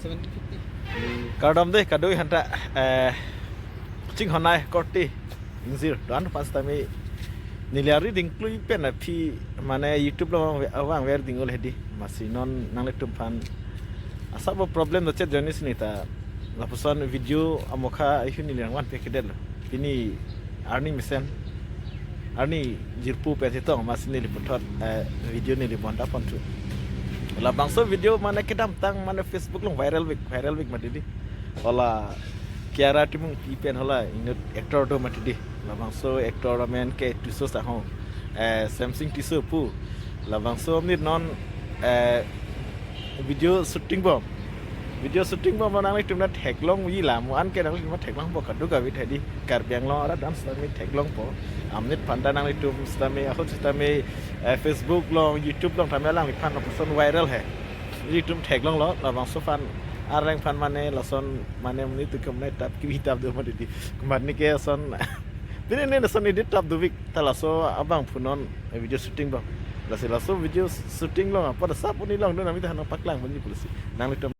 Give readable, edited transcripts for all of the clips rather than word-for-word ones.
1750. Kardam deh kadoi hanta cing honai korti inzir dan pas tami niliari dingklui pen api mana YouTube lo awang wer dingol hedi masih non nang le tumpan asap bo problem do chat jonis ni ta lapusan video amoka ihu niliang wan pekedel ini arni misen arni jirpu pe tong masih nili putot video nili bonda pontu la bangso video mana kedam tang mana Facebook long viral week matidi ola kiara timung pipen hola inut actor do matidi la bangso actor men ke tuso sa ho Samsung tiso pu la bangso ni non video shooting bom nang le tumna theklong wi la mu an ke nang le theklong bo kadu ga wi thadi karbiang lo ara dan stami theklong po amnit panda nang le tum stami akho stami Facebook lo YouTube lo thamya lang phan option viral hai ri tum theklong lo la bang so fan arang phan mane lason mane mni tu kum nai tap ki tap do ma di kumat ni ke son dine ne son edit tap do wik talaso abang punon video shooting bom laso video shooting lo apa sap uni long do nami tan paklang bani polisi nang le tum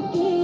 Ini